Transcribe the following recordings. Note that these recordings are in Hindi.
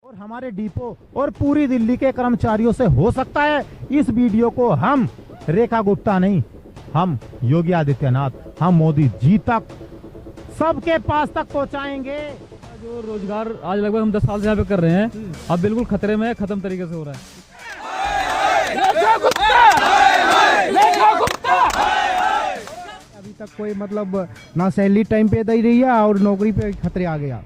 और हमारे डिपो और पूरी दिल्ली के कर्मचारियों से हो सकता है इस वीडियो को हम रेखा गुप्ता नहीं, हम योगी आदित्यनाथ, हम मोदी जी तक सबके पास तक पहुंचाएंगे। जो रोजगार आज लगभग हम 10 साल से यहाँ पे कर रहे हैं, अब बिल्कुल खतरे में, खत्म तरीके से हो रहा है। अभी तक कोई मतलब ना सैलरी टाइम पे दे रही है और नौकरी पे खतरे आ गया।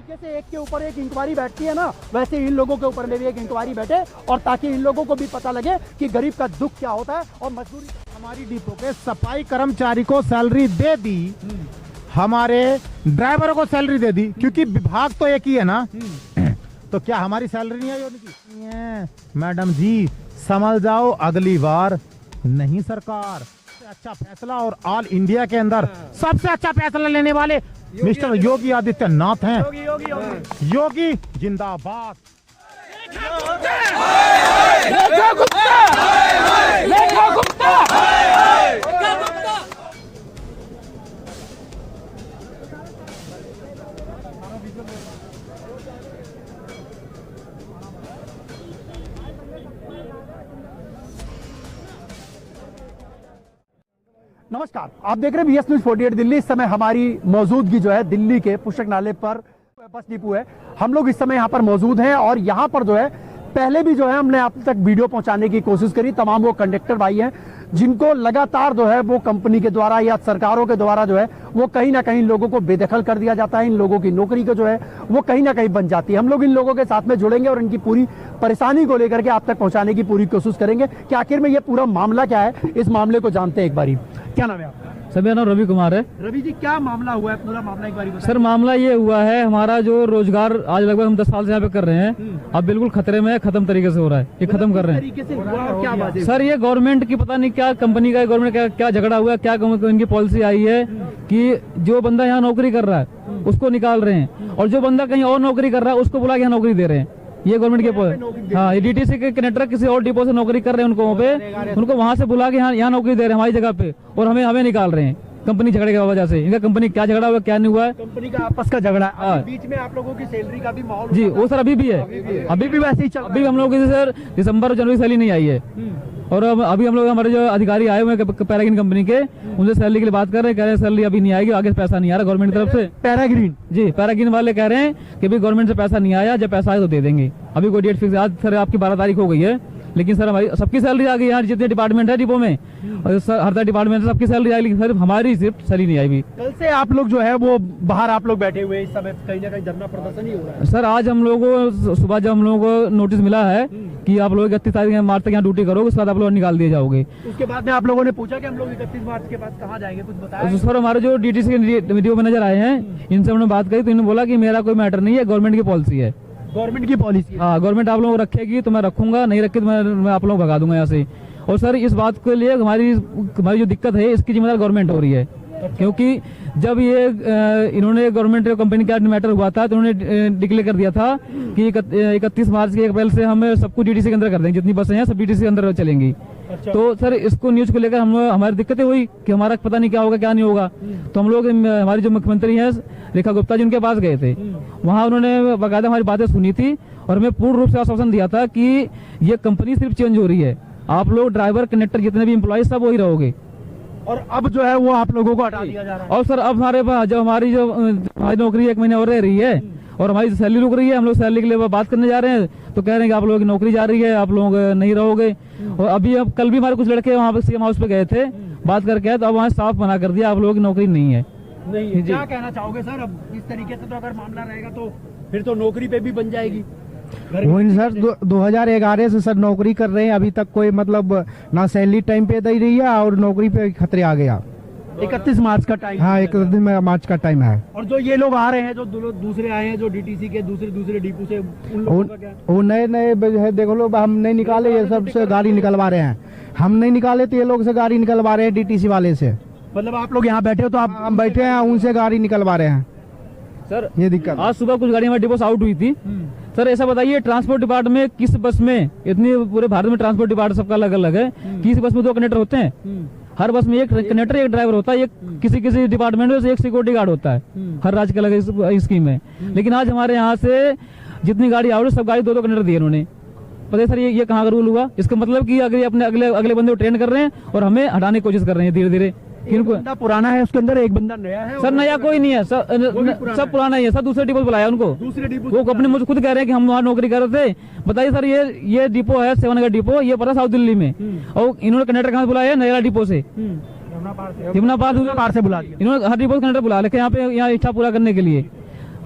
जैसे एक के ऊपर एक इंक्वायरी बैठती है ना, वैसे इन लोगों के ऊपर में भी एक इंक्वायरी बैठे और ताकि इन लोगों को भी पता लगे कि गरीब का दुख क्या होता है और मजदूरी। हमारी डिपो के सफाई कर्मचारी को सैलरी दे दी, हमारे ड्राइवरों को सैलरी दे दी, क्योंकि विभाग तो एक ही है ना। तो क्या हमारी सैलरी नहीं आई उनकी? मैडम जी समझ जाओ, अगली बार नहीं सरकार। सबसे अच्छा फैसला और ऑल इंडिया के अंदर सबसे अच्छा फैसला लेने वाले मिस्टर योगी आदित्यनाथ हैं। योगी जिंदाबाद। नमस्कार, आप देख रहे हैं BS News 48 दिल्ली। इस समय हमारी मौजूदगी जो है दिल्ली के पुस्तक नाले पर बस डिपो है। हम लोग इस समय यहाँ पर मौजूद हैं और यहाँ पर जो है पहले भी जो है हमने आप तक वीडियो पहुंचाने की कोशिश करी। तमाम वो कंडक्टर भाई हैं जिनको लगातार जो है वो कंपनी के द्वारा या सरकारों के द्वारा जो है वो कहीं ना कहीं लोगों को बेदखल कर दिया जाता है। इन लोगों की नौकरी को जो है वो कहीं ना कहीं बन जाती है। हम लोग इन लोगों के साथ में जुड़ेंगे और इनकी पूरी परेशानी को लेकर के आप तक पहुंचाने की पूरी कोशिश करेंगे कि आखिर में ये पूरा मामला क्या है। इस मामले को जानते हैं एक बारी। क्या नाम है आपका? सर मेरा नाम रवि कुमार है। रवि जी, क्या मामला हुआ है? पूरा मामला एक बारी बताइए। सर मामला ये हुआ है, हमारा जो रोजगार आज लगभग हम 10 साल से यहाँ पे कर रहे हैं, अब बिल्कुल खतरे में, खत्म तरीके से हो रहा है। ये खत्म कर रहे हैं। तरीके से हुआ और क्या बात है? सर ये गवर्नमेंट की पता नहीं क्या कंपनी का, गवर्नमेंट का क्या झगड़ा हुआ है, क्या इनकी पॉलिसी आई है कि जो बंदा यहाँ नौकरी कर रहा है उसको निकाल रहे हैं और जो बंदा कहीं और नौकरी कर रहा है उसको बुला के यहाँ नौकरी दे रहे हैं। ये गवर्नमेंट के हाँ, ये DTC के कनेक्टर किसी और डिपो से नौकरी कर रहे हैं, उनको वहां से बुला के यहाँ नौकरी दे रहे हैं हमारी जगह पे, और हमें निकाल रहे हैं कंपनी झगड़े की वजह से। इनका कंपनी क्या झगड़ा हुआ, क्या नहीं हुआ है, कंपनी का आपस का झगड़ा है। बीच में आप लोगों की सैलरी का भी माहौल जी वो सर अभी भी है, अभी भी वैसे ही चल। अभी हम लोगों की सर दिसंबर जनवरी सैलरी नहीं आई है, और अभी हम लोग हमारे जो अधिकारी आए हुए हैं पैरागिन कंपनी के, उनसे सैलरी के लिए बात कर रहे हैं, कह रहे हैं सैलरी अभी नहीं आएगी, आगे पैसा नहीं आ रहा गवर्नमेंट की तरफ से। पैराग्रीन जी पैरागिन वाले कह रहे हैं कि भाई गवर्नमेंट से पैसा नहीं आया, जब पैसा आए तो दे देंगे। अभी कोई डेट फिक्स, आज सर आपकी 12 तारीख हो गई है, लेकिन सर हमारी सबकी सैलरी आ गई। यहाँ जितने डिपार्टमेंट है डिपो में, और सर हर डिपार्टमेंट से सबकी सैलरी आई, लेकिन सर हमारी सिर्फ सैलरी नहीं आई भी। कल से आप लोग जो है वो बाहर आप लोग बैठे हुए, इस समय कहीं ना कहीं धरना प्रदर्शन ही हो रहा है। सर आज हम लोगों को सुबह जब हम लोगों को नोटिस मिला है कि आप लोग 31 तारीख मार्च तक यहाँ ड्यूटी करोगे, उसके बाद आप लोग निकाल दिए जाओगे। उसके बाद में आप लोगों ने पूछा कि हम लोग 31 मार्च के बाद कहाँ जाएंगे, कुछ बताया? सर हमारे जो DTC के वीडियो मैनेजर आए हैं, इनसे हमने बात करी तो इन्होंने बोला कि मेरा कोई मैटर नहीं है, गवर्नमेंट की पॉलिसी है। गवर्नमेंट की पॉलिसी? हाँ, गवर्नमेंट आप लोगों को रखेगी तो मैं रखूंगा, नहीं रखी तो मैं आप लोग भगा दूंगा यहाँ से। और सर इस बात के लिए हमारी जो दिक्कत है इसकी जिम्मेदार गवर्नमेंट हो रही है, क्योंकि जब ये इन्होंने गवर्नमेंट कंपनी का मैटर हुआ था तो उन्होंने डिक्लेयर कर दिया था कि 31 मार्च के अप्रैल से हम सब कुछ DTC के अंदर कर देंगे, जितनी बसें हैं सब DTC के अंदर चलेंगी। अच्छा। तो सर इसको न्यूज को लेकर हमारी दिक्कतें हुई कि हमारा पता नहीं क्या होगा क्या नहीं होगा। तो हम लोग हमारी जो मुख्यमंत्री हैं रेखा गुप्ता जी, उनके पास गए थे। वहाँ उन्होंने बाकायदा हमारी बातें सुनी थी और हमें पूर्ण रूप से आश्वासन दिया था कि ये कंपनी सिर्फ चेंज हो रही है, आप लोग ड्राइवर कनेक्टर जितने भी एम्प्लॉय सब वही रहोगे। और अब जो है वो आप लोगों को हटा दिया जा रहा है। और सर अब हमारी नौकरी 1 महीने और रह रही है और हमारी सैलरी रुक रही है। हम लोग सैलरी के लिए बात करने जा रहे हैं तो कह रहे हैं कि आप लोगों की नौकरी जा रही है, आप लोग नहीं रहोगे। और अभी अब कल भी हमारे कुछ लड़के वहाँ पे CM हाउस पे गए थे, बात करके आए तो अब वहाँ साफ मना कर दिया, आप लोगों की नौकरी नहीं है। नहीं, क्या कहना चाहोगे सर? अब इस तरीके से तो अगर मामला रहेगा तो फिर तो नौकरी पे भी बन जाएगी। वही सर 2011 से सर नौकरी कर रहे हैं, अभी तक कोई मतलब ना सैलरी टाइम पे दे रही है और नौकरी पे खतरे आ गया। 31 मार्च का टाइम? हाँ, 31 मार्च का टाइम है। और जो ये लोग आ रहे हैं, जो दूसरे आए हैं, जो DTC के दूसरे डिपो से, उन लोगों का क्या? वो नए है, देखो लो, हम नहीं निकाले, ये सब से गाड़ी निकलवा रहे हैं। हम नहीं निकाले तो ये लोग से गाड़ी निकलवा रहे हैं DTC वाले से। मतलब आप लोग यहाँ बैठे हो तो आप? हम बैठे हैं, उनसे गाड़ी निकलवा रहे हैं। सर ये दिक्कत। आज सुबह कुछ गाड़ी हमारे डिपो से आउट हुई थी। सर ऐसा बताइए, ट्रांसपोर्ट डिपार्टमेंट में किस बस में, इतनी पूरे भारत में ट्रांसपोर्ट डिपार्टमेंट सबका अलग अलग है, किस बस में 2 कनेक्टर होते हैं? हर बस में एक कंडक्टर एक ड्राइवर होता है, एक किसी डिपार्टमेंट में एक सिक्योरिटी गार्ड होता है। हर राज्य का अलग स्कीम है। लेकिन आज हमारे यहाँ से जितनी गाड़ी आ रही है सब गाड़ी 2-2 कंडक्टर दिए इन्होंने। पता है सर ये कहाँ का रूल हुआ? इसका मतलब कि अगर ये अपने अगले बंदे को ट्रेन कर रहे हैं और हमें हटाने की कोशिश कर रहे हैं धीरे धीरे। एक बंदा पुराना है उसके अंदर, एक बंदा नया है। सर नया कोई नहीं है, सब पुराना ही है सर। दूसरे डिपो बुलाया उनको, दूसरे डिपो वो अपने मुझे खुद कह रहे हैं कि हम वहाँ नौकरी कर रहे थे। बताइए सर, ये डिपो है सेवानगर डिपो, ये पड़ा साउथ दिल्ली में, और इन्होंने कंडक्टर कहाँ से बुलाया है? नरेला डिपो से, यमुना पार से बुला दिया इन्होंने। हर डिपो कंडक्टर बुला लेके यहाँ इच्छा पूरा करने के लिए।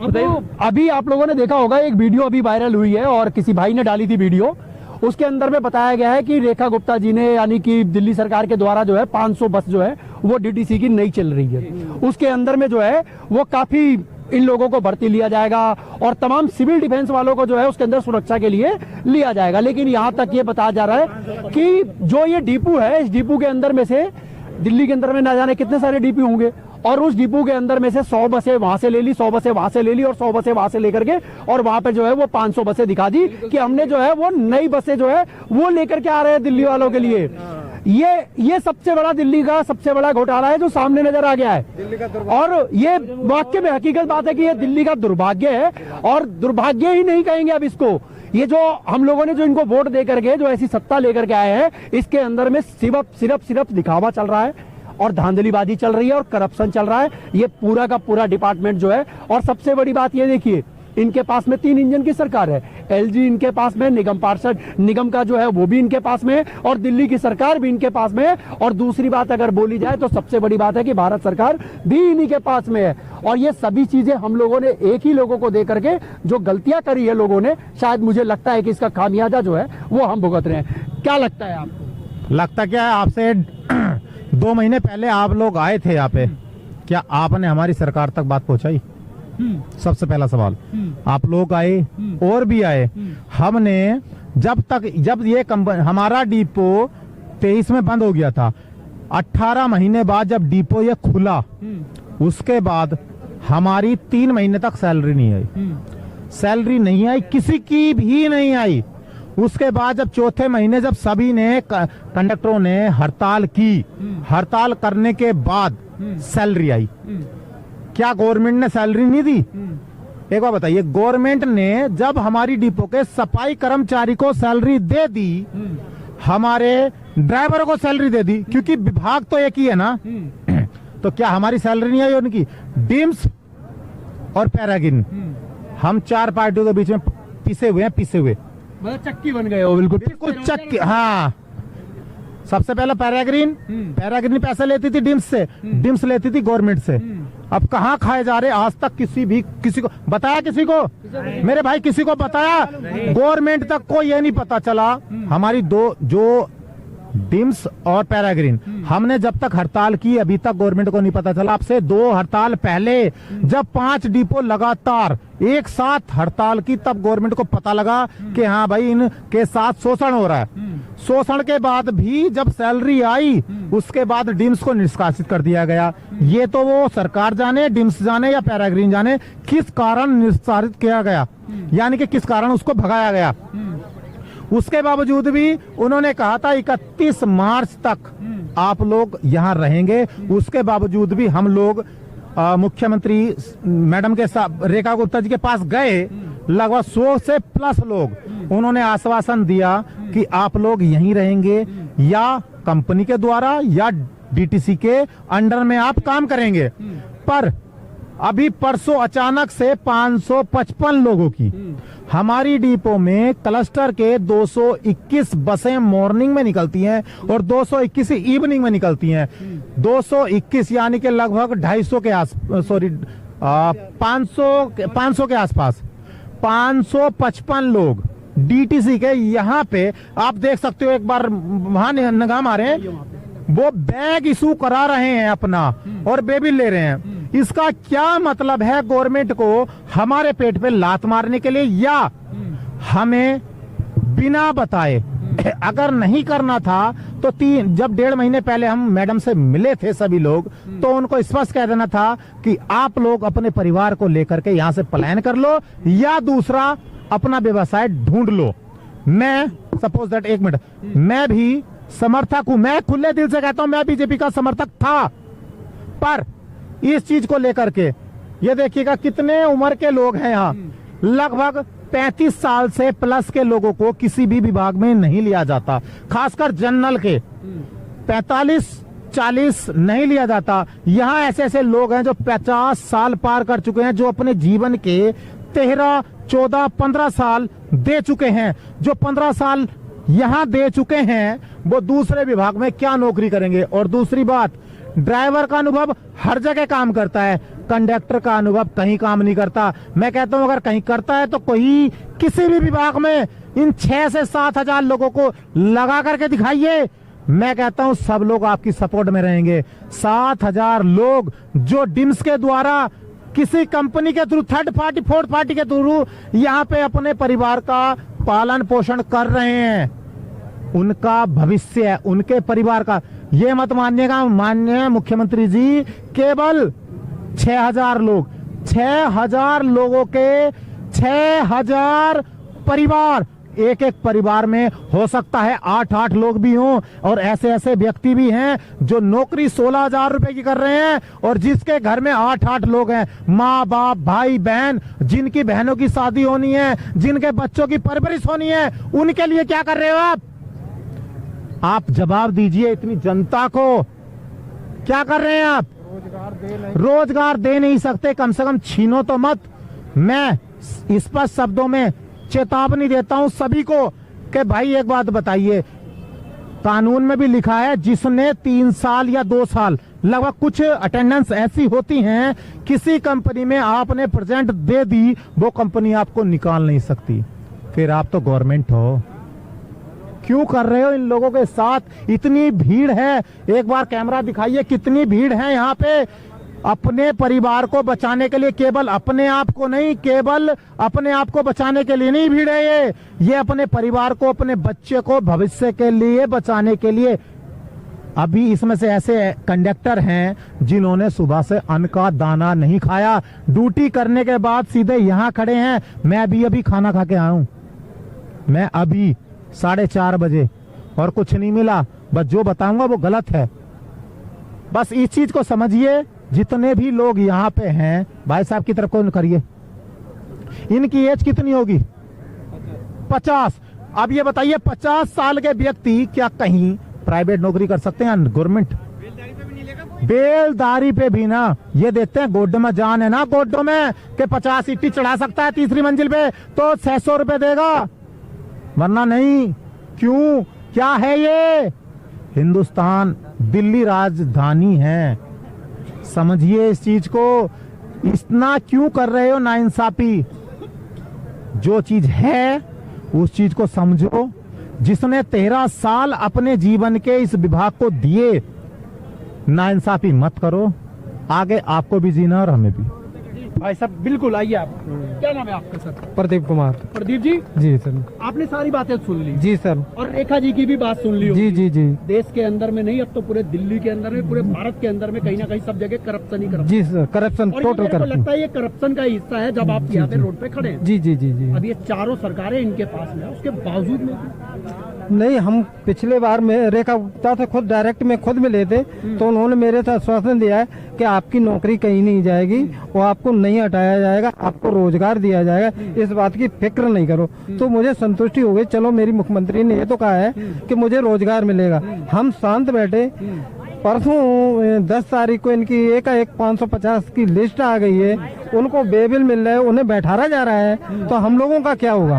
तो अभी आप लोगों ने देखा होगा एक वीडियो अभी वायरल हुई है और किसी भाई ने डाली थी वीडियो, उसके अंदर में बताया गया है कि रेखा गुप्ता जी ने, यानी कि दिल्ली सरकार के द्वारा जो है 500 बस जो है वो डीटीसी की नई चल रही है, उसके अंदर में जो है वो काफी इन लोगों को भर्ती लिया जाएगा और तमाम सिविल डिफेंस वालों को जो है उसके अंदर सुरक्षा के लिए लिया जाएगा। लेकिन यहाँ तक ये बताया जा रहा है कि जो ये डिपो है, इस डिपो के अंदर में से दिल्ली के अंदर में ना जाने कितने सारे डिपो होंगे, और उस डिपो के अंदर में से 100 बसें वहां से ले ली, 100 बसें वहां से ले ली और 100 बसें वहां से लेकर के और वहां पे जो है वो 500 बसें दिखा दी कि हमने जो है वो नई बसें जो है वो लेकर के आ रहे हैं दिल्ली वालों के लिए। ये सबसे बड़ा दिल्ली का सबसे बड़ा घोटाला है जो सामने नजर आ गया है, और ये वाकई में हकीकत बात है कि ये दिल्ली का दुर्भाग्य है, और दुर्भाग्य ही नहीं कहेंगे अब इसको। ये जो हम लोगों ने जो इनको वोट दे करके जो ऐसी सत्ता लेकर के आए हैं, इसके अंदर में सिर्फ दिखावा चल रहा है और धांधलीबाजी चल रही है और करप्शन चल रहा है। ये पूरा का पूरा डिपार्टमेंट जो है, और सबसे बड़ी बात ये देखिए, इनके पास में 3 इंजन की सरकार है, एलजी इनके पास में, निगम पार्षद निगम का जो है वो भी इनके पास में है, और दिल्ली की सरकार भी इनके पास में है। और दूसरी बात अगर बोली जाए तो सबसे बड़ी बात है कि भारत सरकार भी इन्हीं के पास में है। और ये सभी चीजें हम लोगों ने एक ही लोगों को दे करके जो गलतियां करी है लोगों ने, शायद मुझे लगता है कि इसका खामियाजा जो है वो हम भुगत रहे हैं। क्या लगता है आपको? लगता क्या है, आपसे 2 महीने पहले आप लोग आए थे यहाँ पे, क्या आपने हमारी सरकार तक बात पहुंचाई? सबसे पहला सवाल। आप लोग आए और भी आए, हमने जब ये कंपनी, हमारा डिपो 23 में बंद हो गया था, 18 महीने बाद जब डिपो ये खुला, उसके बाद हमारी 3 महीने तक सैलरी नहीं आई। सैलरी नहीं आई, किसी की भी नहीं आई। उसके बाद जब चौथे महीने जब सभी ने कंडक्टरों ने हड़ताल की, हड़ताल करने के बाद सैलरी आई। क्या गवर्नमेंट ने सैलरी नहीं दी? एक बार बताइए, गवर्नमेंट ने जब हमारी डिपो के सफाई कर्मचारी को सैलरी दे दी, हमारे ड्राइवरों को सैलरी दे दी, क्योंकि विभाग तो एक ही है ना, तो क्या हमारी सैलरी नहीं आई उनकी? डिम्स और पैरागिन, हम 4 पार्टियों के बीच में पिसे हुए मतलब चक्की बन गए हो। बिल्कुल चक्की। हाँ, सबसे पहले पैराग्रीन पैसा लेती थी डिम्स से, डिम्स लेती थी गवर्नमेंट से। अब कहाँ खाए जा रहे? आज तक किसी को बताया? किसी को मेरे भाई किसी को बताया? गवर्नमेंट तक को ये नहीं पता चला। हमारी जो डिम्स और पैराग्रीन, हमने जब तक हड़ताल की अभी तक गवर्नमेंट को नहीं पता चला। अब से 2 हड़ताल पहले जब 5 डिपो लगातार एक साथ हड़ताल की, तब गवर्नमेंट को पता लगा कि हाँ भाई इनके साथ शोषण हो रहा है। शोषण के बाद भी जब सैलरी आई, उसके बाद डिम्स को निष्कासित कर दिया गया। ये तो वो सरकार जाने, डिम्स जाने या पैराग्रीन जाने किस कारण निष्कासित किया गया, यानी कि किस कारण उसको भगाया गया। उसके बावजूद भी उन्होंने कहा था 31 मार्च तक आप लोग यहाँ रहेंगे। उसके बावजूद भी हम लोग मुख्यमंत्री मैडम के साथ रेखा गुप्ता जी के पास गए, लगभग 100 से प्लस लोग। उन्होंने आश्वासन दिया कि आप लोग यहीं रहेंगे या कंपनी के द्वारा या डीटीसी के अंडर में आप काम करेंगे। पर अभी परसों अचानक से 555 लोगों की हमारी डिपो में क्लस्टर के 221 बसें मॉर्निंग में निकलती हैं और 221 इवनिंग में निकलती हैं। 221 यानी कि लगभग 250 के आस 500 के आसपास 555 लोग डीटीसी के यहाँ पे आप देख सकते हो। एक बार वहां निगाह मारे, वो बैग इशू करा रहे हैं अपना और बेबी ले रहे हैं। इसका क्या मतलब है? गवर्नमेंट को हमारे पेट पे लात मारने के लिए, या हमें बिना बताए अगर नहीं करना था तो जब 1.5 महीने पहले हम मैडम से मिले थे सभी लोग, तो उनको स्पष्ट कह देना था कि आप लोग अपने परिवार को लेकर के यहाँ से पलायन कर लो या दूसरा अपना व्यवसाय ढूंढ लो। मैं सपोज दैट, 1 मिनट, मैं भी समर्थक हूं, मैं खुले दिल से कहता हूं मैं बीजेपी का समर्थक था। पर इस चीज को लेकर के ये देखिएगा कितने उम्र के लोग हैं यहाँ, लगभग 35 साल से प्लस के लोगों को किसी भी विभाग में नहीं लिया जाता, खासकर जनरल के 45-40 नहीं लिया जाता। यहाँ ऐसे ऐसे लोग हैं जो 50 साल पार कर चुके हैं, जो अपने जीवन के 13, 14, 15 साल दे चुके हैं। जो 15 साल यहाँ दे चुके हैं वो दूसरे विभाग में क्या नौकरी करेंगे। और दूसरी बात, ड्राइवर का अनुभव हर जगह काम करता है, कंडक्टर का अनुभव कहीं काम नहीं करता। मैं कहता हूं अगर कहीं करता है तो कोई किसी भी विभाग में इन 6 से 7 हजार लोगों को लगा करके दिखाइए। मैं कहता हूं सब लोग आपकी सपोर्ट में रहेंगे। 7 हजार लोग जो डिम्स के द्वारा किसी कंपनी के through, third party, fourth party के थ्रू यहाँ पे अपने परिवार का पालन पोषण कर रहे हैं, उनका भविष्य है, उनके परिवार का। ये मत मानिएगा माननीय मुख्यमंत्री जी, केवल 6000 लोग, 6000 लोगों के 6000 परिवार, एक एक परिवार में हो सकता है 8-8 लोग भी हों। और ऐसे ऐसे व्यक्ति भी हैं जो नौकरी 16,000 रुपए की कर रहे हैं और जिसके घर में 8-8 लोग हैं, माँ बाप, भाई बहन, जिनकी बहनों की शादी होनी है, जिनके बच्चों की परवरिश होनी है, उनके लिए क्या कर रहे हो आप जवाब दीजिए इतनी जनता को। क्या कर रहे हैं आप? रोजगार दे नहीं सकते, कम से कम छीनो तो मत। मैं स्पष्ट शब्दों में चेतावनी देता हूं सभी को कि भाई एक बात बताइए, कानून में भी लिखा है जिसने 3 साल या 2 साल, लगभग कुछ अटेंडेंस ऐसी होती हैं, किसी कंपनी में आपने प्रेजेंट दे दी, वो कंपनी आपको निकाल नहीं सकती। फिर आप तो गवर्नमेंट हो, क्यों कर रहे हो इन लोगों के साथ? इतनी भीड़ है, एक बार कैमरा दिखाइए कितनी भीड़ है यहाँ पे। अपने परिवार को बचाने के लिए, केवल अपने आप को नहीं, केवल अपने आप को बचाने के लिए नहीं भीड़ है ये अपने परिवार को, अपने बच्चे को भविष्य के लिए बचाने के लिए। अभी इसमें से ऐसे कंडक्टर हैं जिन्होंने सुबह से अन्न का दाना नहीं खाया, ड्यूटी करने के बाद सीधे यहाँ खड़े हैं। मैं अभी खाना खा के आया हूं, मैं अभी 4:30 बजे, और कुछ नहीं मिला। बस जो बताऊंगा वो गलत है। बस इस चीज को समझिए। जितने भी लोग यहाँ पे हैं, भाई साहब की तरफ कौन करिए, इनकी एज कितनी होगी? 50। अब ये बताइए 50 साल के व्यक्ति क्या कहीं प्राइवेट नौकरी कर सकते हैं? गवर्नमेंट बेलदारी पे भी ना ये देते हैं। गोड्डो में जान है ना, गोड्डो में के 50 ईटी चढ़ा सकता है 3री मंजिल पे तो 600 रुपए देगा, वरना नहीं। क्यों? क्या है ये? हिंदुस्तान दिल्ली राजधानी है, समझिए इस चीज को। इतना क्यों कर रहे हो नाइंसाफी? जो चीज है उस चीज को समझो। जिसने 13 साल अपने जीवन के इस विभाग को दिए, नाइंसाफी मत करो। आगे आपको भी जीना और हमें भी। भाई साहब बिल्कुल, आइए आप। क्या नाम है आपका सर? प्रदीप कुमार। प्रदीप जी जी सर। आपने सारी बातें सुन ली? जी सर। और रेखा जी की भी बात सुन ली होगी। जी जी जी। देश के अंदर में नहीं, अब तो पूरे दिल्ली के अंदर में, पूरे भारत के अंदर में कहीं ना कहीं सब जगह करप्शन ही करप्शन। जी सर, करप्शन, और टोटल मेरे को करप्शन। लगता है ये करप्शन का हिस्सा है जब आप यहाँ पे रोड पे खड़े हैं। जी जी जी जी। अब ये चारों सरकारें इनके पास में, उसके बावजूद में नहीं, हम पिछले बार में रेखा गुप्ता से खुद डायरेक्ट में खुद मिले थे, तो उन्होंने मेरे से आश्वासन दिया है कि आपकी नौकरी कहीं नहीं जाएगी, वो आपको नहीं हटाया जाएगा, आपको रोजगार दिया जाएगा, इस बात की फिक्र नहीं करो। तो मुझे संतुष्टि हो गई। चलो, मेरी मुख्यमंत्री ने ये तो कहा है कि मुझे रोजगार मिलेगा। हम शांत बैठे। परसों 10 तारीख को इनकी एकाएक 550 की लिस्ट आ गई है, उनको बेबिल मिल रहा है, उन्हें बैठाया जा रहा है, तो हम लोगों का क्या होगा?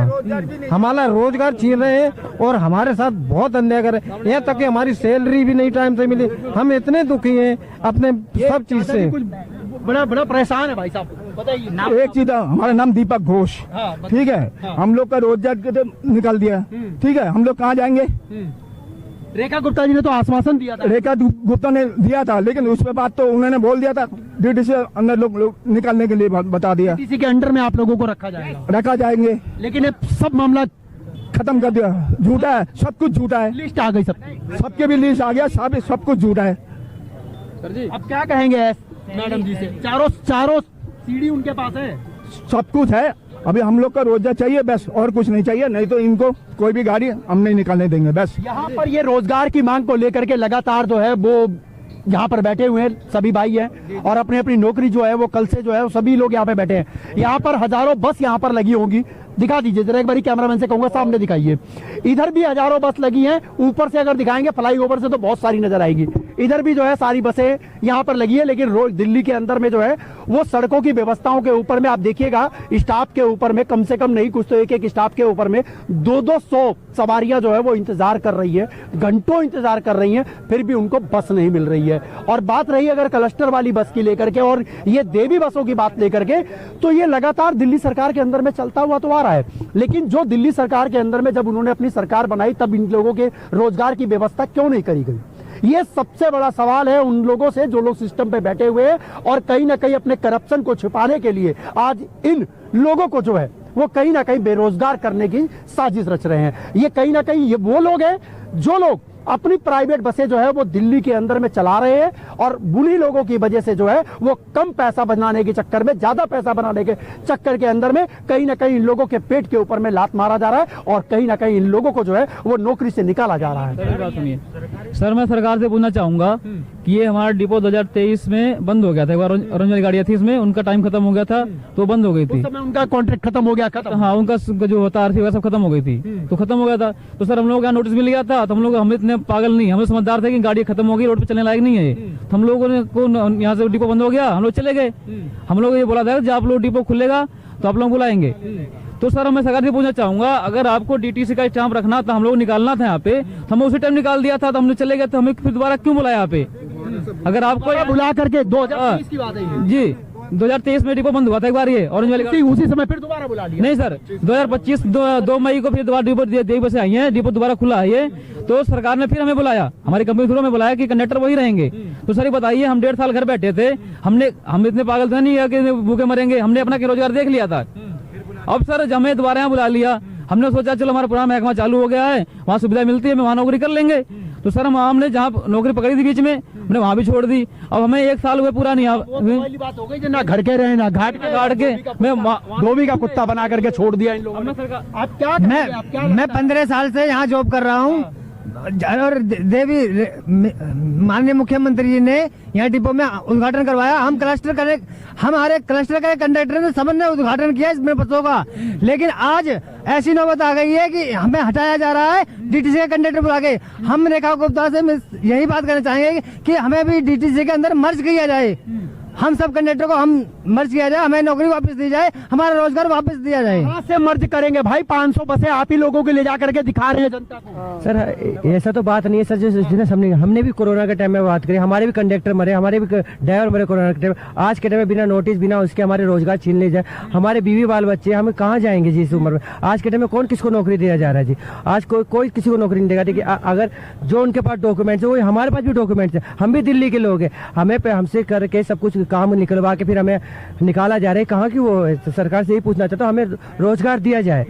हमारा रोजगार छीन रहे हैं और हमारे साथ बहुत अन्याय कर रहे हैं। यहाँ तक कि हमारी सैलरी भी नहीं टाइम से मिली। हम इतने दुखी हैं अपने सब चीज से। बड़ा बड़ा परेशान है भाई साहब, बताइए। एक चीज, हमारा नाम दीपक घोष, ठीक है। हम लोग का रोजगार निकाल दिया, ठीक है। हम लोग कहाँ जाएंगे? रेखा गुप्ता जी ने तो आश्वासन दिया था। रेखा गुप्ता ने दिया था, लेकिन उस पे बात तो उन्होंने बोल दिया था, ड्यूटी से अंदर लोग निकालने के लिए बता दिया। किसी के अंडर में आप लोगों को रखा जाएगा, रखा जाएंगे, लेकिन ये सब मामला खत्म कर दिया। झूठा है, सब कुछ झूठा है। लिस्ट आ गई सबके भी लिस्ट आ गया, सब कुछ झूठा है। सर जी अब क्या कहेंगे मैडम जी से? चारों सीढ़ी उनके पास है, सब कुछ है। अभी हम लोग का रोजगार चाहिए बस, और कुछ नहीं चाहिए। नहीं तो इनको कोई भी गाड़ी हम नहीं निकालने देंगे बस। यहाँ पर ये रोजगार की मांग को लेकर के लगातार जो है वो यहाँ पर बैठे हुए हैं सभी भाई हैं, और अपनी अपनी नौकरी जो है वो कल से जो है वो सभी लोग यहाँ पे बैठे हैं। यहाँ पर हजारों बस यहाँ पर लगी होंगी, दिखा दीजिए जरा एक बारी, कैमरामैन से कहूंगा सामने दिखाइए। इधर भी हजारों बस लगी हैं, ऊपर से अगर दिखाएंगे फ्लाईओवर से तो बहुत सारी नजर आएगी। इधर भी जो है सारी बसें यहाँ पर लगी है, लेकिन रोज दिल्ली के अंदर में जो है वो सड़कों की व्यवस्थाओं के ऊपर में आप देखिएगा, स्टाफ के ऊपर में कम से कम नहीं कुछ तो एक स्टाफ के ऊपर में 200 सवारियां जो है वो इंतजार कर रही है, घंटों इंतजार कर रही हैं, फिर भी उनको बस नहीं मिल रही है। और बात रही अगर क्लस्टर वाली बस की लेकर के और ये देवी बसों की बात लेकर के, तो ये लगातार दिल्ली सरकार के अंदर में चलता हुआ तो आ रहा है, लेकिन जो दिल्ली सरकार के अंदर में जब उन्होंने अपनी सरकार बनाई तब इन लोगों के रोजगार की व्यवस्था क्यों नहीं करी गई? ये सबसे बड़ा सवाल है उन लोगों से जो लोग सिस्टम पे बैठे हुए हैं और कहीं ना कहीं अपने करप्शन को छिपाने के लिए आज इन लोगों को जो है वो कहीं ना कहीं बेरोजगार करने की साजिश रच रहे हैं। ये कहीं ना कहीं ये वो लोग हैं जो लोग अपनी प्राइवेट बसें जो है वो दिल्ली के अंदर में चला रहे हैं और बुरी लोगों की वजह से जो है वो कम पैसा बनाने के चक्कर में, ज्यादा पैसा बनाने के चक्कर के अंदर में कहीं ना कहीं इन लोगों के पेट के ऊपर में लात मारा जा रहा है और कहीं ना कहीं इन लोगों को जो है वो नौकरी से निकाला जा रहा है। बात सुनिए सर, मैं सरकार से पूछना चाहूंगा कि ये हमारा डिपो 2023 में बंद हो गया था, एक बार ऑरेंज वाली गाड़ियां थी इसमें, उनका टाइम खत्म हो गया था तो बंद हो गई थी। उस समय उनका कॉन्ट्रैक्ट खत्म हो गया, खत्म। हाँ, उनका जो होता आरसी वगैरह सब खत्म हो गई थी, तो खत्म हो गया था। तो सर हम लोग का नोटिस मिल गया था, तो हम इतने पागल नहीं, हम समझदार थे कि गाड़ी खत्म हो गई, रोड पे चलने लायक नहीं है। तो हम लोगों ने को यहाँ से डिपो बंद हो गया, हम लोग चले गए। हम लोग ये बोला था जब आप लोग डिपो खुलेगा तो आप लोग बुलाएंगे। तो सर मैं सरकार से पूछना चाहूंगा, अगर आपको डीटीसी का स्टाम्प रखना था, हम लोग निकालना था यहाँ पे, तो हमें उसी टाइम निकाल दिया था, तो हम लोग चले गए, तो हमें फिर दोबारा क्यों बुलाया यहाँ पे? अगर आपको बुला करके 2023 की बात है जी 2023 में डिपो बंद हुआ था एक बार, ये ऑरेंज वाली उसी समय फिर दोबारा बुला लिया। नहीं सर, 2025 2 मई को फिर दोबारा डिपो देवी बसें आई हैं, डिपो दोबारा खुला है ये, तो सरकार ने फिर हमें बुलाया, हमारी कंपनी थ्रू में बुलाया कि कंडक्टर वही रहेंगे। तो सर ये बताइए, हम 1.5 साल घर बैठे थे, हम इतने पागल थे नहीं है कि भूखे मरेंगे, हमने अपना रोजगार देख लिया था। अब सर हमें दोबारा यहाँ बुला लिया, हमने सोचा चलो हमारा पुराना महकमा चालू हो गया है, वहाँ सुविधा मिलती है, हम वहाँ नौकरी कर लेंगे। तो सर हमने जहाँ नौकरी पकड़ी थी बीच में, हमने वहाँ भी छोड़ दी। अब हमें 1 साल हुए पूरा नहीं, बात हो गई ना घर के रहे ना घाट के मैं धोबी का कुत्ता बना करके छोड़ दिया इन लोगों ने। आप क्या मैं 15 साल से यहाँ जॉब कर रहा हूँ और देवी माननीय मुख्यमंत्री जी ने यहाँ डिपो में उद्घाटन करवाया। हमारे क्लस्टर के कंडक्टर ने सबने उद्घाटन किया इसमें बसों का, लेकिन आज ऐसी नौबत आ गई है कि हमें हटाया जा रहा है डीटीसी के कंडक्टर बुला के। हम रेखा गुप्ता से यही बात करना चाहेंगे कि हमें भी डीटीसी के अंदर मर्ज किया जाए, हम सब कंडक्टर को हम मर्ज किया जाए, हमें नौकरी वापस दी जाए, हमारा रोजगार वापस दिया जाए। कहाँ से मर्ज करेंगे भाई? 500 बसें आप ही लोगों के ले जा करके दिखा रहे हैं जनता को। सर ऐसा तो बात नहीं है सर, जिसने हमने भी कोरोना के टाइम में बात करी, हमारे भी कंडक्टर मरे, हमारे भी ड्राइवर मरे कोरोना के टाइम। आज के टाइम में बिना नोटिस बिना उसके हमारे रोजगार छीन ले जाए, हमारे बीवी बाल बच्चे हमें कहाँ जाएंगे जी इस उम्र में? आज के टाइम में कौन किसको नौकरी दिया जा रहा है जी? आज कोई किसी को नौकरी नहीं देगा। देखिए अगर जो उनके पास डॉक्यूमेंट्स है, वो हमारे पास भी डॉक्यूमेंट्स है, हम भी दिल्ली के लोग हैं, हमें हमसे करके सब कुछ काम निकलवा के फिर हमें निकाला जा रहा है। कहाँ की वो सरकार से यही पूछना चाहता हूँ, हमें रोजगार दिया जाए।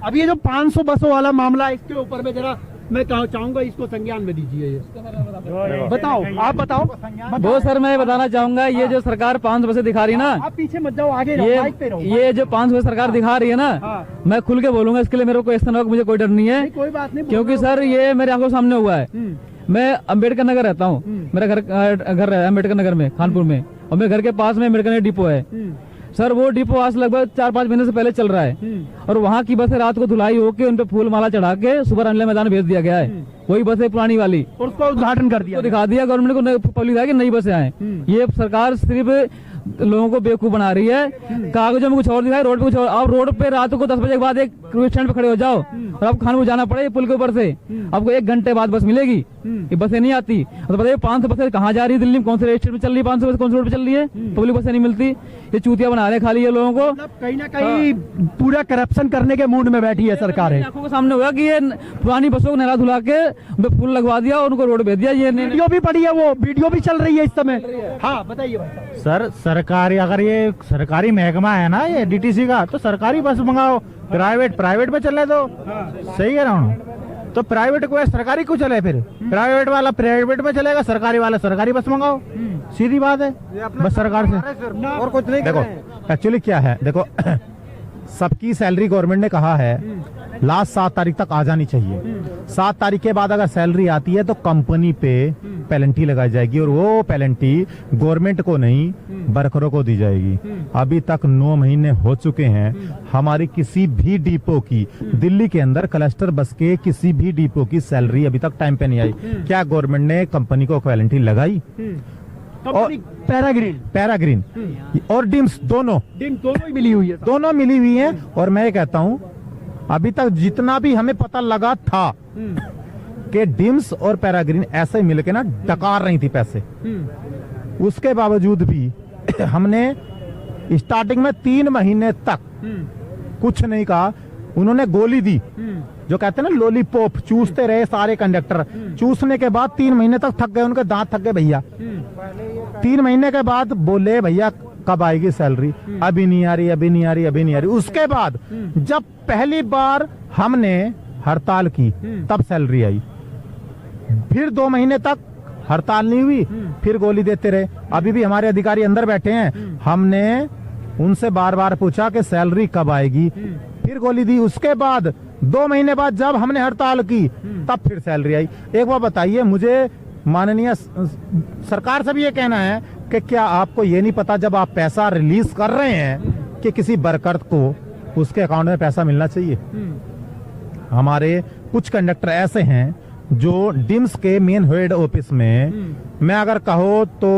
अब ये जो 500 बसों वाला मामला है, इसके ऊपर में जरा मैं चाहूंगा इसको संज्ञान में दीजिए। ये बताओ, आप बताओ। वो सर मैं बताना चाहूंगा, ये जो सरकार 500 बसें दिखा रही है ना, आप पीछे मत जाओ, आगे रहो, माइक पे रहो। ये जो 500 बसें सरकार दिखा रही है ना, मैं खुल के बोलूंगा, इसके लिए मेरे को क्वेश्चन मुझे कोई डर नहीं है। कोई बात नहीं, क्योंकि सर ये मेरे आंखों सामने हुआ है। मैं अम्बेडकर नगर रहता हूँ, मेरा घर है अम्बेडकर नगर में, खानपुर में, और मेरे घर के पास में अम्बेडकर नगर डिपो है। सर वो डिपो आज लगभग 4-5 महीने से पहले चल रहा है, और वहाँ की बसें रात को धुलाई होके उन पे फूल माला चढ़ा के सुबह रनले मैदान भेज दिया गया है। वही बसें पुरानी वाली, और उसका उद्घाटन कर दिया, दिखा दिया गवर्नमेंट को, पब्लिक है कि नई बसें आए। ये सरकार सिर्फ लोगों को बेवकूफ बना रही है, कागजों में कुछ और दिखाए, रोड पे कुछ और। आप रोड पे रात को 10 बजे के बाद एक स्टैंड पे खड़े हो जाओ और आपको खानपुर जाना पड़े पुल के ऊपर से, आपको 1 घंटे बाद बस मिलेगी। ये बसें नहीं आती। तो बताइए 500 बसें कहाँ जा रही है? दिल्ली में कौन से स्टेट में चल रही है? 500 बसें कौन से रोड पे चल रही है? पब्लिक बसें नहीं मिलती। ये चूतिया बना रहे खाली ये लोगों को, कहीं ना कहीं पूरा करप्शन करने के मूड में बैठी है सरकार। आंखों के सामने हुआ कि ये पुरानी बसों को नहला धुला के उनपे फूल लगवा दिया और उनको रोड भेज दिया। ये वीडियो भी पड़ी है, वो वीडियो भी चल रही है इस समय। हाँ बताइए भाई। सर सरकारी, अगर ये सरकारी महकमा है ना ये डीटीसी का, तो सरकारी बस मंगाओ, प्राइवेट में चले तो सही कह रहा हूँ। तो प्राइवेट को सरकारी क्यों चले? फिर प्राइवेट वाला प्राइवेट में चलेगा, सरकारी वाला सरकारी बस मंगाओ, सीधी बात है। बस सरकार से और कुछ नहीं। देखो एक्चुअली क्या है, देखो सबकी सैलरी गवर्नमेंट ने कहा है लास्ट 7 तारीख तक आ जानी चाहिए। 7 तारीख के बाद अगर सैलरी आती है तो कंपनी पे पेनल्टी लगाई जाएगी और वो पेनल्टी गवर्नमेंट को नहीं वर्करों को दी जाएगी। अभी तक 9 महीने हो चुके हैं, हमारी किसी भी डिपो की, दिल्ली के अंदर क्लस्टर बस के किसी भी डिपो की सैलरी अभी तक टाइम पे नहीं आई। क्या गवर्नमेंट ने कंपनी को पेनल्टी लगाई? और पैराग्रीन और डिम्स दोनों ही मिली हुई है। दोनों मिली हुई हैं। और मैं ये कहता हूं, अभी तक जितना भी हमें पता लगा था कि डिम्स और पैराग्रीन ऐसे मिलके ना डकार रही थी पैसे, उसके बावजूद भी हमने स्टार्टिंग में 3 महीने तक कुछ नहीं कहा। उन्होंने गोली दी, जो कहते हैं ना लॉलीपॉप, चूसते रहे सारे कंडक्टर। चूसने के बाद 3 महीने तक थक गए, उनके दांत थक गए भैया। 3 महीने के बाद बोले भैया कब आएगी सैलरी? अभी नहीं आ रही, अभी नहीं आ रही, अभी नहीं आ रही। उसके बाद जब पहली बार हमने हड़ताल की तब सैलरी आई। फिर 2 महीने तक हड़ताल नहीं हुई, फिर गोली देते रहे। अभी भी हमारे अधिकारी अंदर बैठे हैं, हमने उनसे बार बार पूछा कि सैलरी कब आएगी, फिर गोली दी। उसके बाद 2 महीने बाद जब हमने हड़ताल की तब फिर सैलरी आई। एक बार बताइए मुझे, माननीय सरकार से भी ये कहना है कि क्या आपको ये नहीं पता जब आप पैसा रिलीज कर रहे हैं कि किसी वर्कर को उसके अकाउंट में पैसा मिलना चाहिए? हमारे कुछ कंडक्टर ऐसे हैं जो डिम्स के मेन हेड ऑफिस में, मैं अगर कहो तो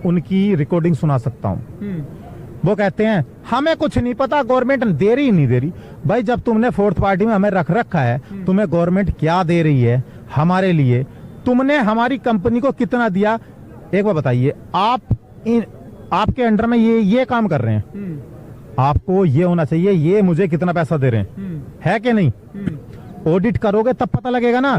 उनकी रिकॉर्डिंग सुना सकता हूं। वो कहते हैं हमें कुछ नहीं पता, गवर्नमेंट दे रही नहीं दे रही। भाई जब तुमने फोर्थ पार्टी में हमें रख रखा है, तुम्हें गवर्नमेंट क्या दे रही है हमारे लिए? तुमने हमारी कंपनी को कितना दिया? एक बार बताइए। आपके अंडर में ये काम कर रहे हैं, आपको ये होना चाहिए ये मुझे कितना पैसा दे रहे हैं, है कि नहीं? ऑडिट करोगे तब पता लगेगा ना।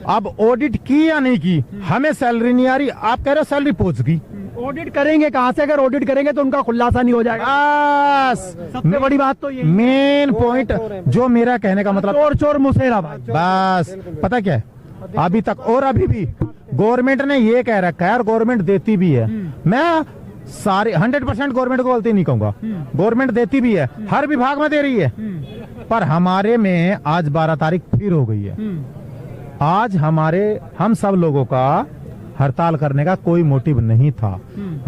अब ऑडिट की या नहीं की, हमें सैलरी नहीं आ रही, आप कह रहे हो सैलरी पहुंच गई। ऑडिट करेंगे कहां से? अगर ऑडिट करेंगे तो उनका खुलासा नहीं हो जाएगा। बस सबसे बड़ी बात तो ये मेन पॉइंट जो मेरा कहने का मतलब, चोर चोर मुसेरा भाई। बस पता क्या है, अभी तक और अभी भी गवर्नमेंट ने ये कह रखा है और गवर्नमेंट देती भी है। मैं सारे 100% गवर्नमेंट को गलती नहीं कहूंगा, गवर्नमेंट देती भी है, हर विभाग में दे रही है। पर हमारे में आज 12 तारीख फिर हो गई है। आज हम सब लोगों का हड़ताल करने का कोई मोटिव नहीं था।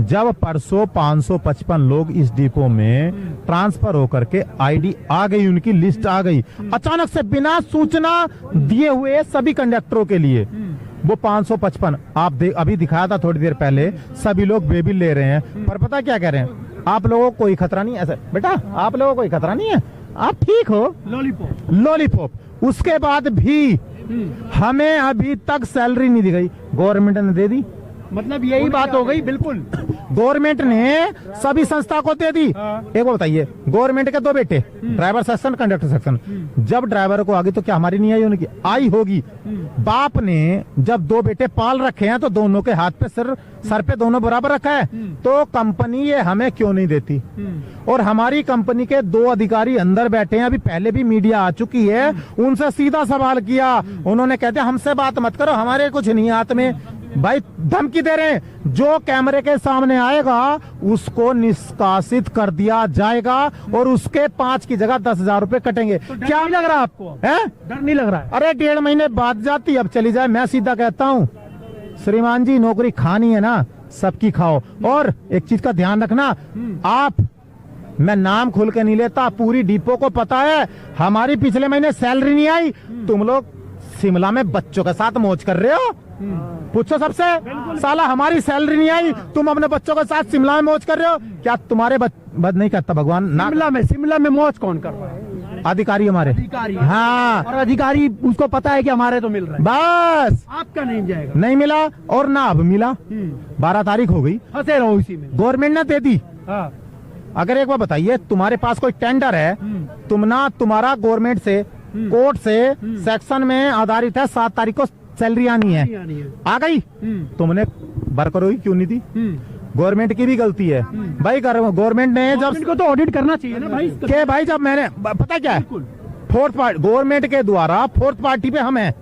जब परसों 555 लोग इस डिपो में ट्रांसफर होकर के आईडी आ गई, उनकी लिस्ट आ गई अचानक से बिना सूचना दिए हुए सभी कंडक्टरों के लिए, वो 555 आप अभी दिखाया था थोड़ी देर पहले, सभी लोग बेबी ले रहे हैं। पर पता क्या कह रहे हैं, आप लोगों को कोई खतरा नहीं है। ऐसे बेटा आप लोगों को कोई खतरा नहीं है, आप ठीक हो, लॉलीपॉप। उसके बाद भी हमें अभी तक सैलरी नहीं दी गई, गवर्नमेंट ने दे दी। मतलब यही बात हो गई। बिल्कुल गवर्नमेंट ने सभी संस्था को दे दी। एक बार बताइए, गवर्नमेंट के 2 बेटे, ड्राइवर सेक्शन, कंडक्टर सेक्शन, जब ड्राइवर को आ गई तो क्या हमारी नहीं आई? उनकी आई होगी। बाप ने जब 2 बेटे पाल रखे हैं तो दोनों के हाथ पे सर पे दोनों बराबर रखा है, तो कंपनी ये हमें क्यों नहीं देती? और हमारी कंपनी के 2 अधिकारी अंदर बैठे हैं, अभी पहले भी मीडिया आ चुकी है, उनसे सीधा सवाल किया, उन्होंने कहते हमसे बात मत करो, हमारे कुछ नहीं हाथ में। भाई धमकी दे रहे हैं, जो कैमरे के सामने आएगा उसको निष्कासित कर दिया जाएगा और उसके 5 की जगह 10,000 रुपए कटेंगे। तो क्या लग रहा है आपको? है डर नहीं लग रहा है? अरे 1.5 महीने बाद जाती, अब चली जाए। मैं सीधा कहता हूँ श्रीमान जी, नौकरी खानी है ना, सबकी खाओ। और एक चीज का ध्यान रखना, मैं नाम खुल के नहीं लेता, पूरी डिपो को पता है हमारी पिछले महीने सैलरी नहीं आई। तुम लोग शिमला में बच्चों के साथ मौज कर रहे हो, पूछो सबसे। साला हमारी सैलरी नहीं आई, तुम अपने बच्चों के साथ शिमला में मौज कर रहे हो। क्या तुम्हारे बद नहीं करता भगवान? शिमला में मौज कौन कर रहा है? अधिकारी हमारे। हाँ, और अधिकारी उसको पता है कि हमारे तो मिल रहा है, बस आपका नहीं जाएगा। नहीं मिला और ना अब मिला। 12 तारीख हो गई, फंसे रहो इसी में। गवर्नमेंट ने दे दी। हाँ। अगर एक बार बताइए, तुम्हारे पास कोई टेंडर है, तुम्हारा गवर्नमेंट से, कोर्ट से, सेक्शन में आधारित है, 7 तारीख को सैलरी आनी है, आ गई, तुमने वर्करों की क्यों नहीं दी? गवर्नमेंट की भी गलती है भाई। गवर्नमेंट ने जब इनको तो ऑडिट करना चाहिए ना भाई। के भाई जब मैंने पता क्या है, फोर्थ पार्टी गवर्नमेंट के द्वारा फोर्थ पार्टी पे हम है,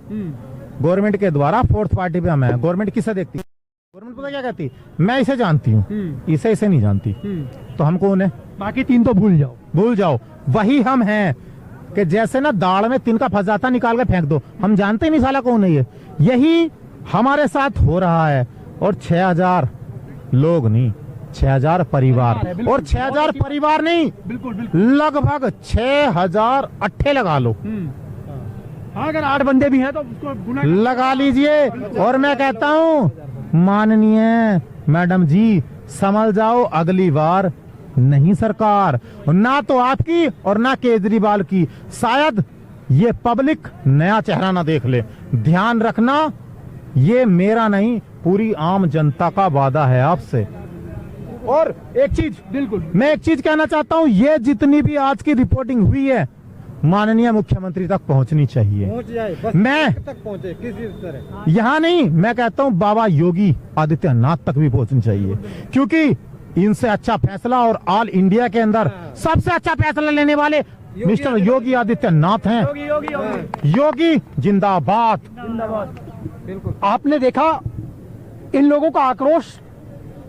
गवर्नमेंट के द्वारा फोर्थ पार्टी पे हम है। गवर्नमेंट किसे देखती? गवर्नमेंट पता क्या कहती, मैं इसे जानती हूँ, इसे नहीं जानती, तो हम कौन है? बाकी 3 तो भूल जाओ। वही हम हैं कि जैसे ना दाल में तिनका फंस जाता, निकाल के फेंक दो, हम जानते नहीं साला कौन है ये। यही हमारे साथ हो रहा है। और 6000 लोग नहीं, 6000 परिवार, और 6000 परिवार नहीं, लगभग 6000 अट्ठे लगा लो, हाँ, अगर 8 बंदे भी हैं तो उसको गुना लगा लीजिए। और मैं कहता हूँ माननीय मैडम जी, समझ जाओ अगली बार नहीं सरकार, ना तो आपकी और ना केजरीवाल की, शायद ये पब्लिक नया चेहरा ना देख ले। ध्यान रखना, ये मेरा नहीं, पूरी आम जनता का वादा है आपसे। और एक चीज, बिल्कुल, मैं एक चीज कहना चाहता हूँ, ये जितनी भी आज की रिपोर्टिंग हुई है माननीय मुख्यमंत्री तक पहुंचनी चाहिए। पहुंच जाए, बस मैं तक पहुंचे किसी तरह। यहाँ नहीं, मैं कहता हूँ बाबा योगी आदित्यनाथ तक भी पहुंचनी चाहिए, क्योंकि इनसे अच्छा फैसला और ऑल इंडिया के अंदर सबसे अच्छा फैसला लेने वाले मिस्टर योगी आदित्यनाथ हैं। योगी जिंदाबाद। बिल्कुल। आपने देखा इन लोगों का आक्रोश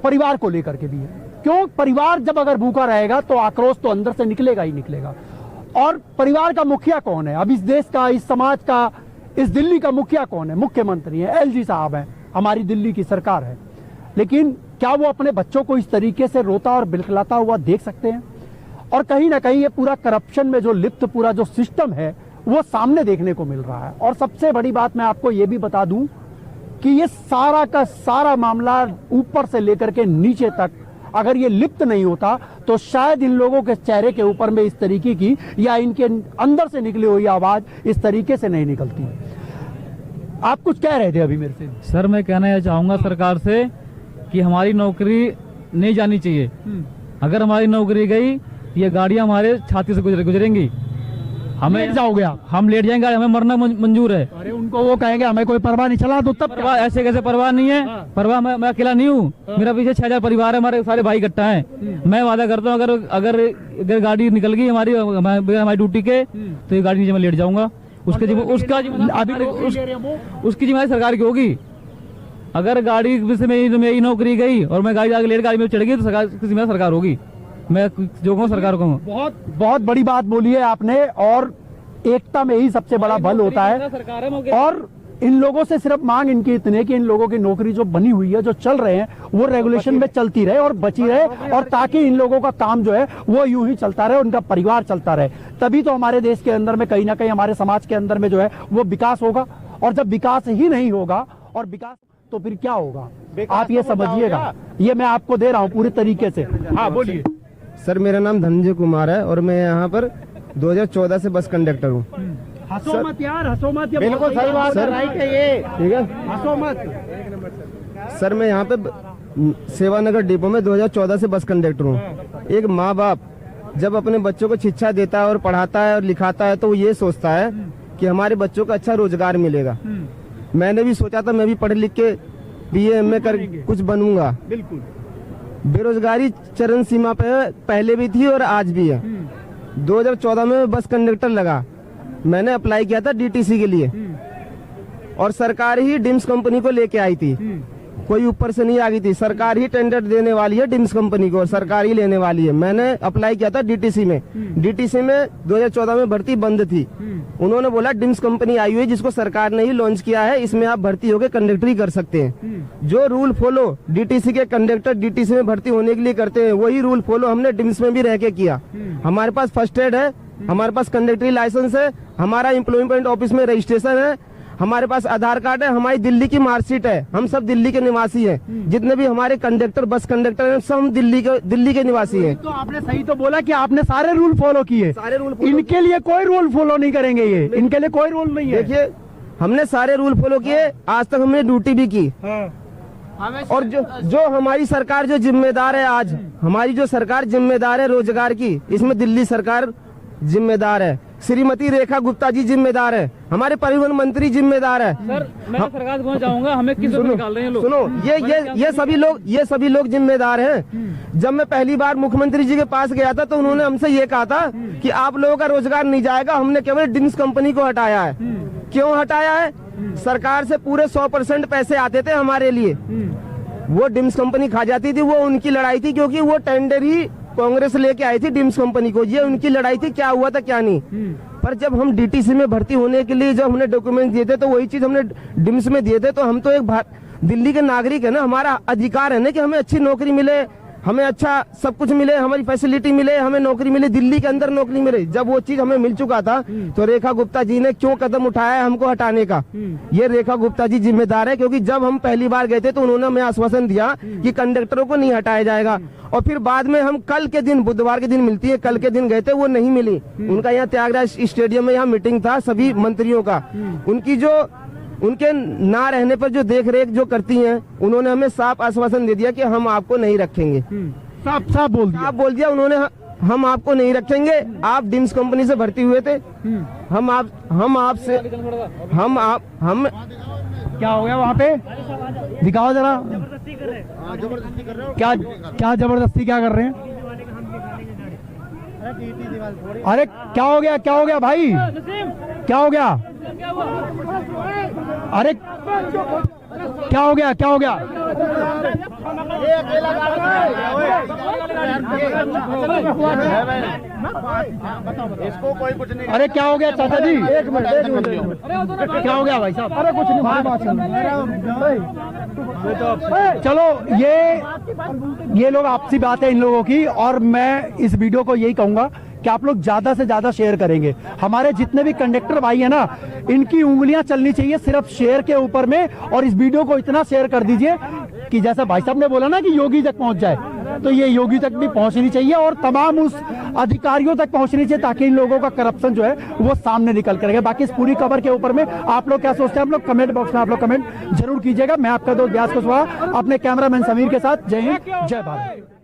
परिवार को लेकर के भी है। क्यों? परिवार जब अगर भूखा रहेगा तो आक्रोश तो अंदर से निकलेगा ही निकलेगा। और परिवार का मुखिया कौन है? अब इस देश का, इस समाज का, इस दिल्ली का मुखिया कौन है? मुख्यमंत्री है, एलजी साहब हैं, हमारी दिल्ली की सरकार है। लेकिन क्या वो अपने बच्चों को इस तरीके से रोता और बिलखलाता हुआ देख सकते हैं? और कहीं ना कहीं ये पूरा करप्शन में जो लिप्त पूरा जो सिस्टम है वो सामने देखने को मिल रहा है। और सबसे बड़ी बात मैं आपको ये भी बता दूं कि ये सारा का सारा मामला ऊपर से लेकर के नीचे तक अगर ये लिप्त नहीं होता तो शायद इन लोगों के चेहरे के ऊपर में इस तरीके की या इनके अंदर से निकली हुई आवाज इस तरीके से नहीं निकलती। आप कुछ कह रहे थे अभी मेरे से। सर मैं कहना यह चाहूंगा सरकार से कि हमारी नौकरी नहीं जानी चाहिए। अगर हमारी नौकरी गई, ये गाड़ियां हमारे छाती से गुजरेंगी, हमें लेट जाओगे आप? हम लेट जाएंगे, हमें मरना मंजूर है। अरे उनको वो कहेंगे हमें कोई परवाह नहीं, चला दो तब। परवाह ऐसे कैसे परवाह नहीं है? परवाह मैं अकेला नहीं हूँ, मेरा पीछे 6000 परिवार है, हमारे सारे भाई इकट्ठा हैं। मैं वादा करता हूँ अगर गाड़ी निकल गई हमारी ड्यूटी के तो ये गाड़ी नीचे मैं लेट जाऊंगा। उसकी जिम्मेदारी सरकार की होगी। अगर गाड़ी से मेरी नौकरी गई और मैं गाड़ी आगे लेट गाड़ी में चढ़ गई तो जिम्मेदार सरकार होगी। मैं जो कहूँ सरकार को। बहुत बहुत बड़ी बात बोली है आपने। और एकता में ही सबसे बड़ा बल होता है। और इन लोगों से सिर्फ मांग इनकी इतनी है कि इन लोगों की नौकरी जो बनी हुई है, जो चल रहे हैं, वो रेगुलेशन में चलती रहे और बची रहे, और ताकि इन लोगों का काम जो है वो यूं ही चलता रहे, उनका परिवार चलता रहे। तभी तो हमारे देश के अंदर में कहीं ना कहीं हमारे समाज के अंदर में जो है वो विकास होगा। और जब विकास ही नहीं होगा और विकास तो फिर क्या होगा? आप ये समझिएगा। ये मैं आपको दे रहा हूँ पूरी तरीके से। हाँ बोलिए। सर मेरा नाम धनंजय कुमार है और मैं यहाँ पर 2014 से बस कंडक्टर हूँ। हंसो मत यार, हंसो मत। बिल्कुल सही बात है, राइट है ये। ठीक है, हंसो मत। सर मैं यहाँ पे सेवानगर डिपो में 2014 से बस कंडक्टर हूँ। एक माँ बाप जब अपने बच्चों को शिक्षा देता है और पढ़ाता है और लिखाता है तो वो ये सोचता है कि हमारे बच्चों को अच्छा रोजगार मिलेगा। मैंने भी सोचा था मैं भी पढ़ लिख के BA MA कर कुछ बनूंगा। बिल्कुल। बेरोजगारी चरम सीमा पे पहले भी थी और आज भी है। 2014 में बस कंडक्टर लगा, मैंने अप्लाई किया था DTC के लिए और सरकार ही डिम्स कंपनी को लेके आई थी। कोई ऊपर से नहीं आ गई थी, सरकार ही टेंडर देने वाली है डिम्स कंपनी को और सरकार ही लेने वाली है। मैंने अप्लाई किया था DTC में। DTC में 2014 में भर्ती बंद थी। उन्होंने बोला डिम्स कंपनी आई हुई है जिसको सरकार ने ही लॉन्च किया है, इसमें आप भर्ती होकर कंडक्टरी कर सकते हैं। जो रूल फॉलो DTC के कंडक्टर DTC में भर्ती होने के लिए करते हैं वही रूल फॉलो हमने डिम्स में भी रह के किया। हमारे पास फर्स्ट एड है, हमारे पास कंडक्टरी लाइसेंस है, हमारा एम्प्लॉयमेंट ऑफिस में रजिस्ट्रेशन है, हमारे पास आधार कार्ड है, हमारी दिल्ली की मार्कशीट है। हम सब दिल्ली के निवासी हैं। जितने भी हमारे कंडक्टर बस कंडक्टर हैं सब दिल्ली के निवासी हैं। तो आपने सही तो बोला कि आपने सारे रूल फॉलो किए। सारे रूल इनके लिए कोई रूल फॉलो नहीं करेंगे, ये इनके लिए कोई रूल नहीं है। देखिए हमने सारे रूल फॉलो किए, आज तक हमने ड्यूटी भी की। और जो हमारी सरकार जो जिम्मेदार है, आज हमारी जो सरकार जिम्मेदार है रोजगार की, इसमें दिल्ली सरकार जिम्मेदार है, श्रीमती रेखा गुप्ता जी जिम्मेदार है, हमारे परिवहन मंत्री जिम्मेदार है। सर मैं सरकार को चाहूंगा, हमें किस निकाल रहे हैं लोग? सुनो, ये सभी लोग जिम्मेदार हैं। जब मैं पहली बार मुख्यमंत्री जी के पास गया था तो उन्होंने हमसे ये कहा था कि आप लोगों का रोजगार नहीं जाएगा, हमने केवल डिम्स कंपनी को हटाया है। क्यों हटाया है? सरकार से पूरे 100% पैसे आते थे हमारे लिए, वो डिम्स कंपनी खा जाती थी। वो उनकी लड़ाई थी क्योंकि वो टेंडर ही कांग्रेस लेके आई थी डिम्स कंपनी को। ये उनकी लड़ाई थी, क्या हुआ था क्या नहीं। पर जब हम डीटीसी में भर्ती होने के लिए जब हमने डॉक्यूमेंट दिए थे तो वही चीज हमने डिम्स में दिए थे। तो हम तो एक दिल्ली के नागरिक है ना, हमारा अधिकार है ना कि हमें अच्छी नौकरी मिले, हमें अच्छा सब कुछ मिले, हमारी फैसिलिटी मिले, हमें नौकरी मिले, दिल्ली के अंदर नौकरी मिले। जब वो चीज हमें मिल चुका था तो रेखा गुप्ता जी ने क्यों कदम उठाया है हमको हटाने का? ये रेखा गुप्ता जी जिम्मेदार है, क्योंकि जब हम पहली बार गए थे तो उन्होंने हमें आश्वासन दिया कि कंडक्टरों को नहीं हटाया जाएगा, और फिर बाद में हम कल के दिन, बुधवार के दिन मिलती है, कल के दिन गए थे वो नहीं मिली। उनका यहाँ त्यागराज स्टेडियम में यहाँ मीटिंग था सभी मंत्रियों का, उनकी जो उनके ना रहने पर जो देख रेख जो करती हैं, उन्होंने हमें साफ आश्वासन दे दिया कि हम आपको नहीं रखेंगे। साफ साफ बोल दिया। आप बोल दिया उन्होंने, हम आपको नहीं रखेंगे, आप डिम्स कंपनी से भर्ती हुए थे, हम आपसे हम क्या हो गया वहाँ पे? दिखाओ जरा। क्या क्या जबरदस्ती क्या कर रहे हैं? अरे क्या हो गया, क्या हो गया भाई, क्या हो गया? अरे क्या हो गया, क्या हो गया? इसको कोई कुछ नहीं। अरे क्या हो गया चाचा जी? एक मिनट क्या हो गया भाई साहब? अरे कुछ नहीं, चलो ये लोग आपसी बात है इन लोगों की, और मैं इस वीडियो को यही कहूंगा कि आप लोग ज्यादा से ज्यादा शेयर करेंगे। हमारे जितने भी कंडक्टर भाई है ना, इनकी उंगलियां चलनी चाहिए सिर्फ शेयर के ऊपर में, और इस वीडियो को इतना शेयर कर दीजिए कि जैसा भाई साहब ने बोला ना कि योगी तक पहुंच जाए, तो ये योगी तक भी पहुंचनी चाहिए और तमाम उस अधिकारियों तक पहुंचनी चाहिए, ताकि इन लोगों का करप्शन जो है वो सामने निकल करेगा। बाकी इस पूरी खबर के ऊपर में आप लोग क्या सोचते हैं, आप लोग कमेंट बॉक्स में आप लोग कमेंट जरूर कीजिएगा। मैं आपका दोस्त व्यास कुशवाहा अपने कैमरामैन समीर के साथ। जय हिंद, जय भारत।